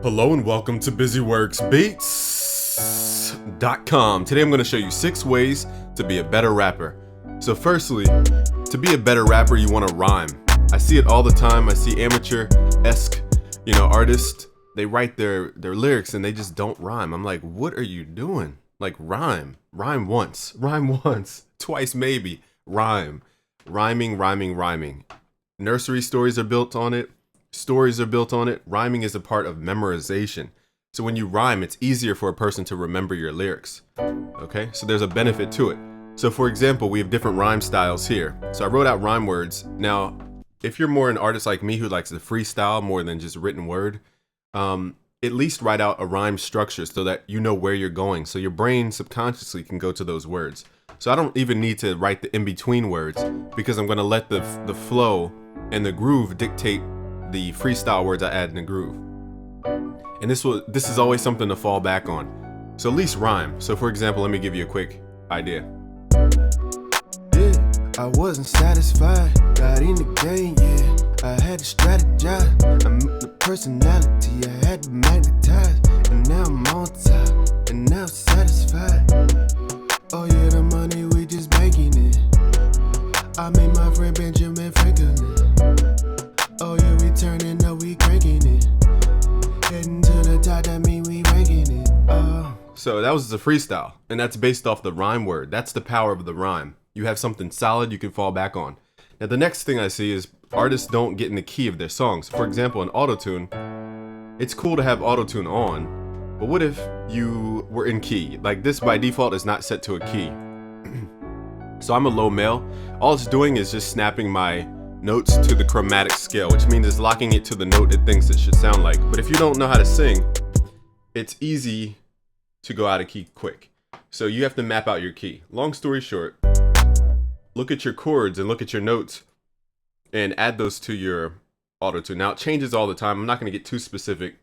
Hello and welcome to busyworksbeats.com. Today I'm going to show you 6 ways to be a better rapper. So firstly, to be a better rapper, you want to rhyme. I see it all the time. I see amateur-esque, artists. They write their lyrics and they just don't rhyme. I'm like, what are you doing? Like, rhyme. Rhyme once. Twice maybe. Rhyme. Rhyming. Nursery stories are built on it. Stories are built on it. Rhyming is a part of memorization. So when you rhyme, it's easier for a person to remember your lyrics. Okay, so there's a benefit to it. So for example, we have different rhyme styles here. So I wrote out rhyme words. Now, if you're more an artist like me who likes the freestyle more than just written word, at least write out a rhyme structure so that you know where you're going. So your brain subconsciously can go to those words. So I don't even need to write the in-between words because I'm gonna let the flow and the groove dictate the freestyle words I add in the groove. And this is always something to fall back on. So at least rhyme. So for example, let me give you a quick idea. Yeah, I wasn't satisfied, got in the game, yeah. I had to strategize, I'm the personality, I had to magnetize. And now I'm on top, and now I'm satisfied. Oh yeah, the money we just making it. I made my friend Benjamin Franklin. Oh yeah, we turning up, we cranking it. Heading to the top, that mean we ranking it. Oh. So that was the freestyle, and that's based off the rhyme word. That's the power of the rhyme. You have something solid you can fall back on. Now the next thing I see is artists don't get in the key of their songs. For example, in autotune, it's cool to have autotune on, but what if you were in key? Like this by default is not set to a key. So I'm a low male. All it's doing is just snapping my notes to the chromatic scale, which means it's locking it to the note it thinks it should sound like. But if you don't know how to sing, it's easy to go out of key quick. So you have to map out your key. Long story short, look at your chords and look at your notes and add those to your autotune. Now it changes all the time. I'm not going to get too specific,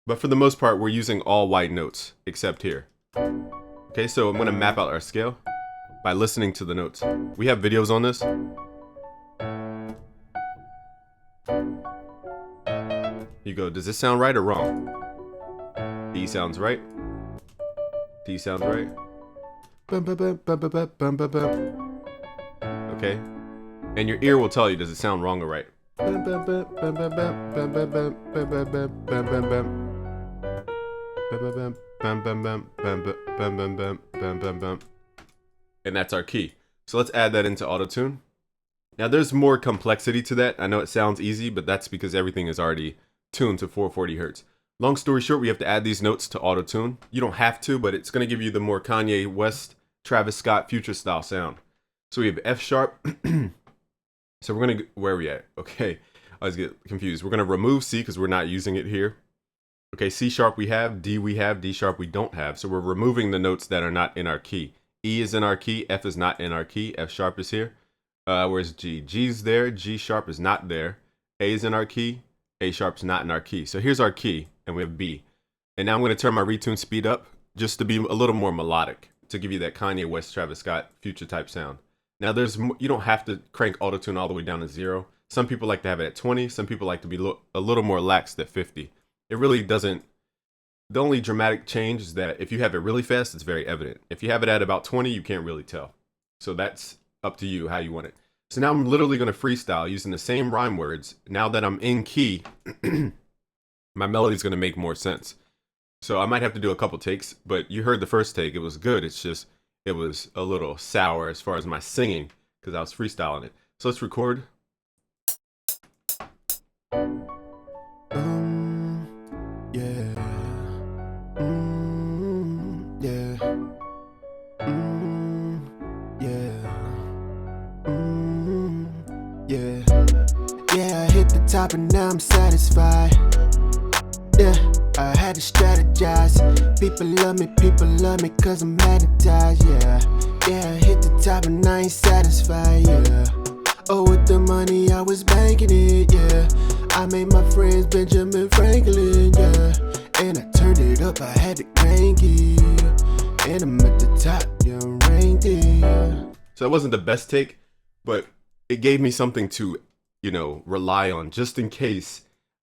but for the most part, we're using all white notes except here. Okay, so I'm going to map out our scale by listening to the notes. We have videos on this. You go, does this sound right or wrong? D sounds right. D sounds right. Okay. And your ear will tell you, does it sound wrong or right? And that's our key. So let's add that into autotune. Now there's more complexity to that. I know it sounds easy, but that's because everything is already tuned to 440 hertz. Long story short, we have to add these notes to autotune. You don't have to, but it's going to give you the more Kanye West, Travis Scott, future style sound. So we have F sharp. So we're going to, where are we at? Okay, I always get confused. We're going to remove C because we're not using it here. Okay, C sharp we have, D sharp we don't have. So we're removing the notes that are not in our key. E is in our key, F is not in our key, F sharp is here. Where's G? G's there, G sharp is not there. A is in our key, A sharp's not in our key. So here's our key, and we have B. And now I'm going to turn my retune speed up just to be a little more melodic, to give you that Kanye West, Travis Scott, future type sound. Now you don't have to crank autotune all the way down to 0. Some people like to have it at 20. Some people like to be a little more lax at 50. It really doesn't. The only dramatic change is that if you have it really fast, it's very evident. If you have it at about 20, you can't really tell. So that's up to you how you want it. So now I'm literally going to freestyle using the same rhyme words. Now that I'm in key, my melody is going to make more sense. So I might have to do a couple takes, but you heard the first take. It was good. It's just, it was a little sour as far as my singing because I was freestyling it. So let's record. Yeah. Yeah. Yeah. Yeah, I hit the top and now I'm satisfied. Yeah, I had to strategize. People love me cause I'm magnetized. Yeah, I hit the top and I ain't satisfied. Yeah, oh with the money I was banking it. Yeah, I made my friends Benjamin Franklin. Yeah, and I turned it up, I had to crank it. And I'm at the top, yeah, I'm ranked it. So that wasn't the best take, but it gave me something to, rely on just in case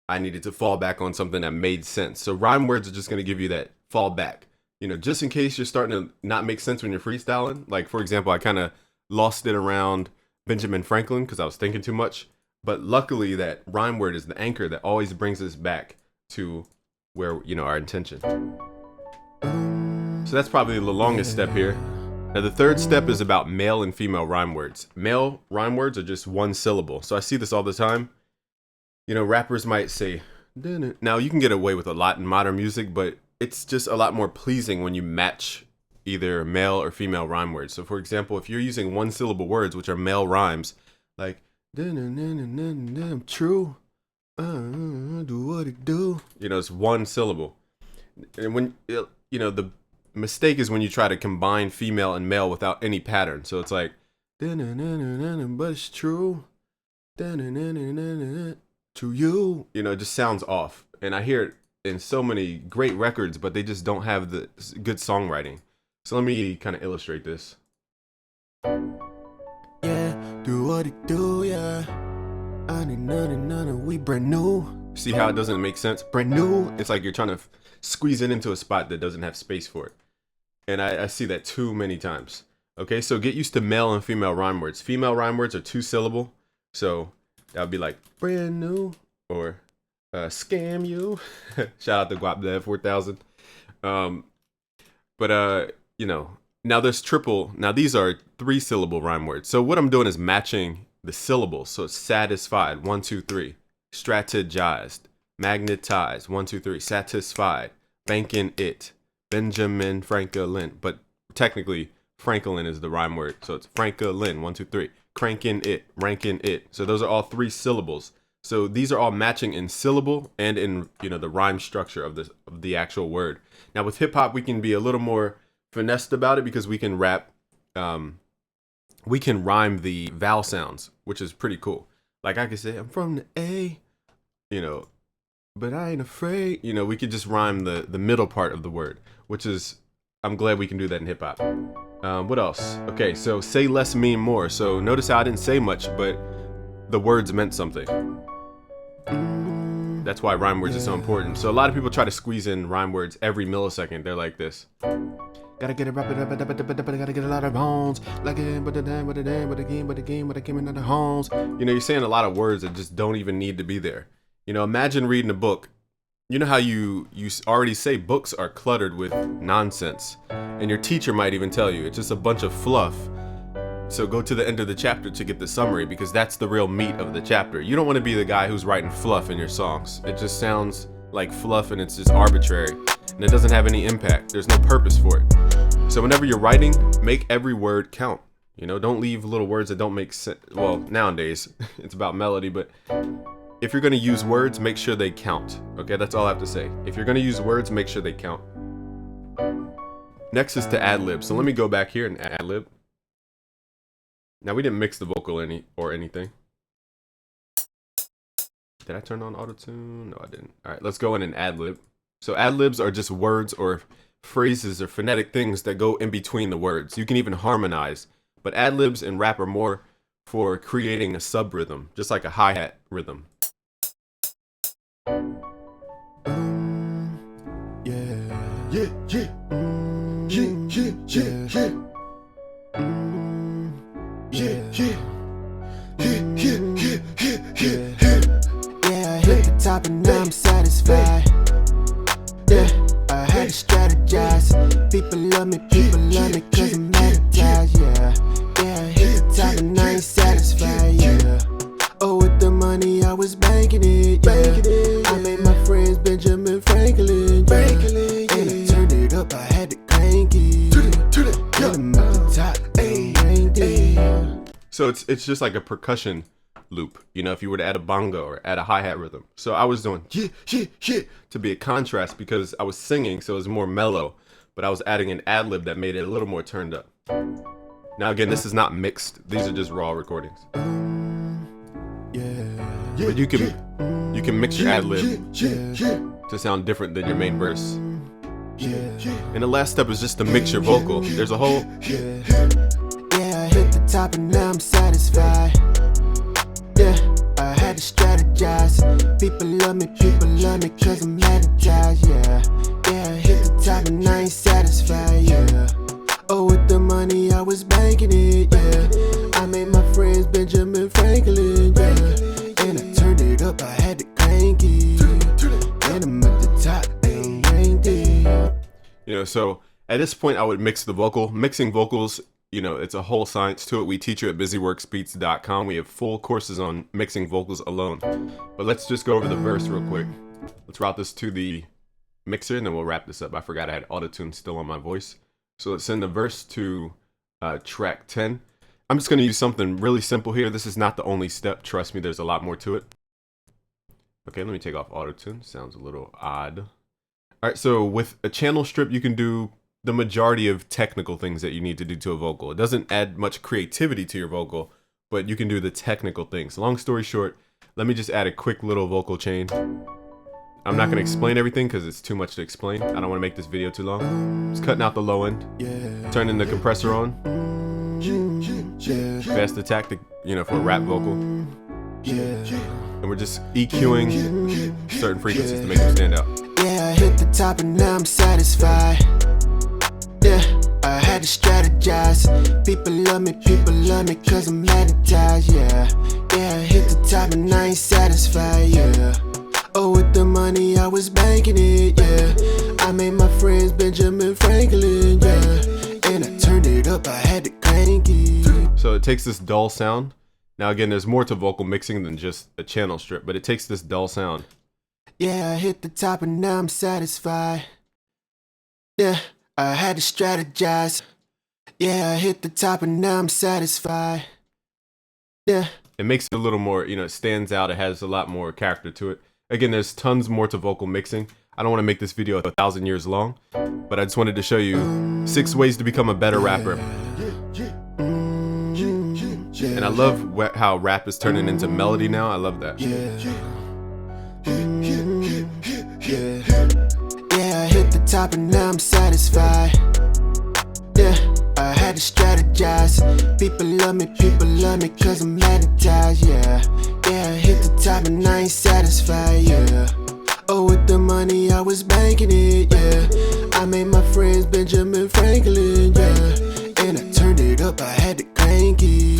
I needed to fall back on something that made sense. So rhyme words are just going to give you that fall back. You know, just in case you're starting to not make sense when you're freestyling. Like, for example, I kind of lost it around Benjamin Franklin because I was thinking too much. But luckily, that rhyme word is the anchor that always brings us back to where, you know, our intention. So that's probably the longest step here. Now, the third step is about male and female rhyme words. Male rhyme words are just one syllable. So I see this all the time. You know, rappers might say, now you can get away with a lot in modern music, but it's just a lot more pleasing when you match either male or female rhyme words. So for example, if you're using one syllable words, which are male rhymes, like, true, do what it do. You know, it's one syllable. And when, you know, the mistake is when you try to combine female and male without any pattern. So it's like, but it's true. To you, you know, it just sounds off. And I hear it in so many great records, but they just don't have the good songwriting. So let me kind of illustrate this. Yeah, do what it do, yeah. We brand new. See how it doesn't make sense? Brand new. It's like you're trying to squeeze it into a spot that doesn't have space for it. And I see that too many times. Okay, so get used to male and female rhyme words. Female rhyme words are 2 syllable. So that would be like brand new or scam you. Shout out to GuapDev 4000. You know, now there's triple. Now these are 3 syllable rhyme words. So what I'm doing is matching the syllables. So it's satisfied, 1, 2, 3. Strategized, magnetized, 1, 2, 3. Satisfied, banking it, Benjamin Franklin. But technically, Franklin is the rhyme word. So it's Franklin, 1, 2, 3. Cranking it, ranking it. So those are all 3 syllables. So these are all matching in syllable and in, you know, the rhyme structure of the actual word. Now with hip hop, we can be a little more finessed about it because we can rap, we can rhyme the vowel sounds, which is pretty cool. Like I could say, I'm from the A, you know, but I ain't afraid. You know, we could just rhyme the middle part of the word, which is, I'm glad we can do that in hip hop. What else? Okay, so say less, mean more. So notice how I didn't say much, but the words meant something. That's why rhyme words are so important. So a lot of people try to squeeze in rhyme words every millisecond. They're like this. Gotta get it, wrap it up, gotta get a lot of homes. Like it, but again, another homes. You know, you're saying a lot of words that just don't even need to be there. You know, imagine reading a book. You know how you already say books are cluttered with nonsense. And your teacher might even tell you it's just a bunch of fluff. So go to the end of the chapter to get the summary because that's the real meat of the chapter. You don't want to be the guy who's writing fluff in your songs. It just sounds like fluff and it's just arbitrary. And it doesn't have any impact. There's no purpose for it. So whenever you're writing, make every word count. You know, don't leave little words that don't make sense. Well, nowadays, it's about melody, but if you're going to use words, make sure they count. Okay, that's all I have to say. If you're going to use words, make sure they count. Next is to ad-lib. So let me go back here and ad-lib. Now we didn't mix the vocal or anything. Did I turn on auto-tune? No, I didn't. All right, let's go in and ad-lib. So ad-libs are just words or phrases or phonetic things that go in between the words. You can even harmonize. But ad-libs in rap are more for creating a sub-rhythm, just like a hi-hat rhythm. I hit the top and now I'm satisfied. Yeah, I had to strategize. People love me cause I'm magnetized. Yeah, I hit the top and I ain't satisfied. Yeah, oh, with the money I was banking it. Yeah, I made my friends Benjamin Franklin. Yeah, and I turned it up, I had to crank it. Get 'em at the top, So it's just like a percussion loop, you know, if you were to add a bongo or add a hi-hat rhythm. So I was doing to be a contrast because I was singing, so it was more mellow, but I was adding an ad-lib that made it a little more turned up. Now again, this is not mixed. These are just raw recordings. But you can mix your ad-lib to sound different than your main verse. And the last step is just to mix your vocal. There's a whole I hit the top and now I'm satisfied. Yeah, I had to strategize. strategize. People love me cause I'm advertised, yeah. Yeah, I hit the top and I ain't satisfied, yeah. Oh, with the money I was banking it, yeah. I made my friends Benjamin Franklin, yeah. And I turned it up, I had to crank it. And I'm at the top and ranked it. You know, so at this point I would mix the vocal. Mixing vocals, you know, it's a whole science to it. We teach you at busyworksbeats.com. We have full courses on mixing vocals alone. But let's just go over the verse real quick. Let's route this to the mixer and then we'll wrap this up. I forgot I had auto-tune still on my voice. So let's send the verse to track 10. I'm just going to use something really simple here. This is not the only step. Trust me, there's a lot more to it. Okay, let me take off auto-tune. Sounds a little odd. All right, so with a channel strip, you can do the majority of technical things that you need to do to a vocal. It doesn't add much creativity to your vocal, but you can do the technical things. Long story short, let me just add a quick little vocal chain. I'm not going to explain everything because it's too much to explain. I don't want to make this video too long. Just cutting out the low end, turning the compressor on. Fast attack, you know, for a rap vocal. And we're just EQing certain frequencies to make them stand out. Yeah, I hit the top and now I'm satisfied. Yeah, I had to strategize. People love me cause I'm advertised, yeah. Yeah, I hit the top and I ain't satisfied, yeah. Oh, with the money I was banking it, yeah. I made my friends Benjamin Franklin, yeah. And I turned it up, I had to crank it. So it takes this dull sound. Now again, there's more to vocal mixing than just a channel strip, but it takes this dull sound. Yeah, I hit the top and now I'm satisfied. Yeah, I had to strategize. Yeah, I hit the top and now I'm satisfied. Yeah. It makes it a little more, you know, it stands out. It has a lot more character to it. Again, there's tons more to vocal mixing. I don't want to make this video 1,000 years long, but I just wanted to show you 6 ways to become a better rapper. And I love how rap is turning into melody now. I love that. Yeah, I hit the top and now I'm satisfied. Yeah, I had to strategize. People love me cause I'm advertised, yeah. Yeah, I hit the top and I ain't satisfied, yeah. Oh, with the money I was banking it, yeah. I made my friends Benjamin Franklin, yeah. And I turned it up, I had to crank it.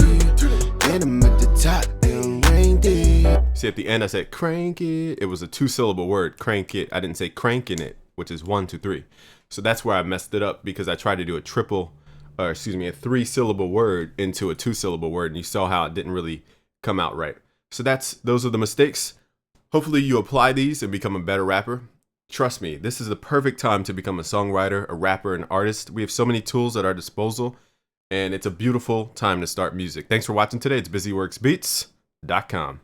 And I'm at the top and ranked it. See, at the end I said crank it. It was a 2-syllable word, crank it. I didn't say cranking it, which is 1, 2, 3. So that's where I messed it up because I tried to do a 3-syllable word into a 2-syllable word, and you saw how it didn't really come out right. So those are the mistakes. Hopefully you apply these and become a better rapper. Trust me, this is the perfect time to become a songwriter, a rapper, an artist. We have so many tools at our disposal, and it's a beautiful time to start music. Thanks for watching today. It's busyworksbeats.com.